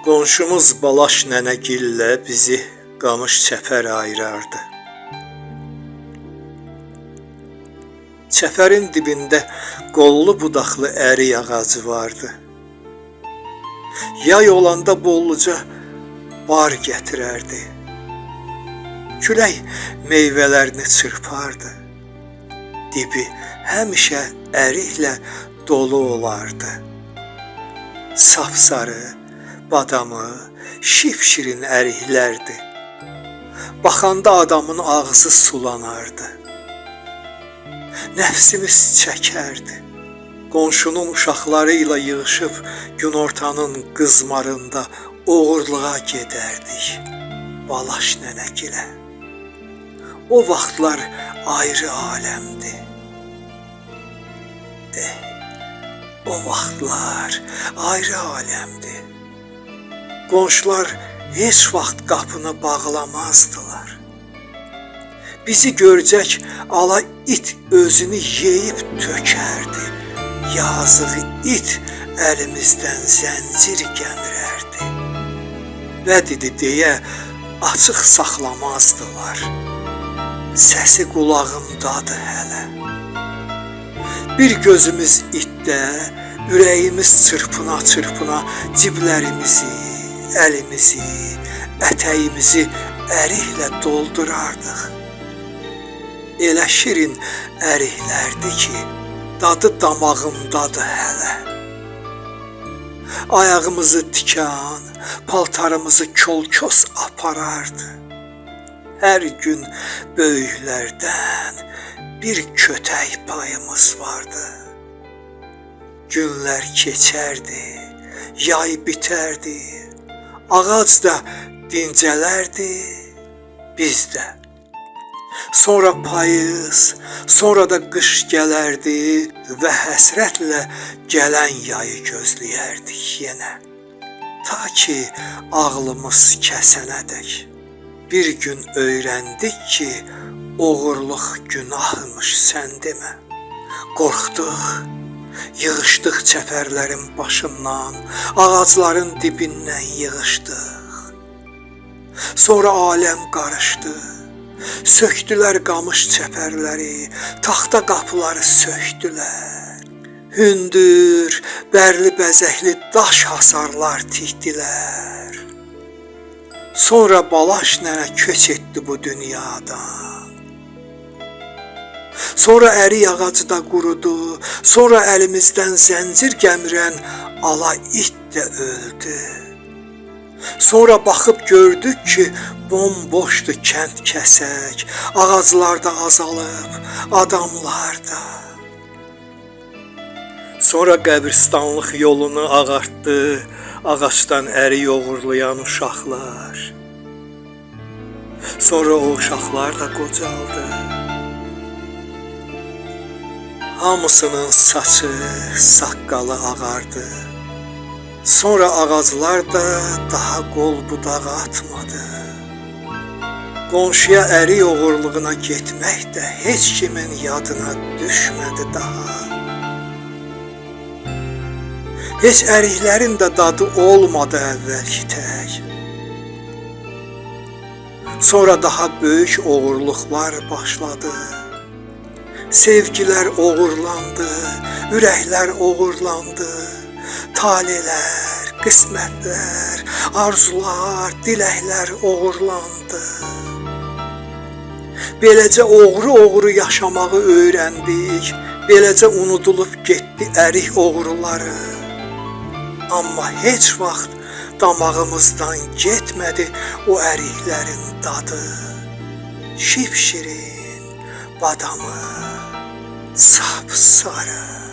Qonşumuz Balaş nənəgillə bizi qamış çəpər ayırardı. Çəpərin dibində qollu budaqlı ərik ağacı vardı. Yay olanda bolluca bar gətirərdi. Külək meyvələrini çırpardı. Dibi həmişə əriklə dolu olardı. Safsarı, badamı, şipşirin əriklərdi. Baxanda adamın ağzı sulanardı. Nəfsimiz çəkərdi. Qonşunun uşaqları ilə yığışıb günortanın qızmarında oğurluğa gedərdik Balaş nənəgilə. O vaxtlar ayrı aləmdi. O vaxtlar ayrı aləmdi. Qonşular heç vaxt qapını bağlamazdılar. Bizi görəcək ala it özünü yeyib tökərdi. Yazığı it əlimizdən zəncir gəmirərdi. Vədidi deyə açıq saxlamazdılar. Səsi qulağımdadır hələ. Bir gözümüz itdə, ürəyimiz çırpına-çırpına ciblərimizi, əlimizi, ətəyimizi əriklə doldurardıq. Elə şirin əriklərdi ki, dadı damağımdadır hələ. Ayağımızı tikan, paltarımızı kol-kos aparardı. Hər gün böyüklərdən bir kötək payımız vardı. Günlər keçərdi, yay bitərdi, ağac da dincələrdi, biz də. Sonra payız, sonra da qış gələrdi və həsrətlə gələn yayı gözləyərdik yenə. Ta ki ağlımız kəsənədək. Bir gün öyrəndik ki, oğurluq günahmış, sən demə. Qorxduq, yığışdıq çəpərlərin başından, ağacların dibindən yığışdıq. Sonra aləm qarışdı. Söktülər qamış çəpərləri, taxta qapıları söktülər. Hündür, bərli bəzəkli daş hasarlar tikdilər. Sonra Balaş nənə köç etdi bu dünyadan. Sonra ərik ağacı da qurudu, sonra əlimizdən zəncir gəmirən ala it də öldü. Sonra baxıb gördük ki, bomboşdur kənd kəsək, ağaclar da azalıb, adamlar da. Sonra qəbristanlıq yolunu ağartdı, ağacdan ərik oğurlayan uşaqlar. Sonra o uşaqlar da qocaldı. Hamısının saçı, saqqalı ağardı. Sonra ağaclar da daha qol budağı atmadı. Qonşuya ərik oğurluğuna getmək də heç kimin yadına düşmədi daha. Heç əriklərin də dadı olmadı əvvəlki tək. Sonra daha böyük oğurluqlar başladı. Sevgilər oğurlandı, ürəklər oğurlandı. Talilər, qismətlər, arzular, diləklər oğurlandı. Beləcə oğru-oğru yaşamağı öyrəndik. Beləcə unudulub getdi ərik oğruları. Amma heç vaxt damağımızdan getmədi o əriklərin dadı. Şipşirin, badamı, sapsarı.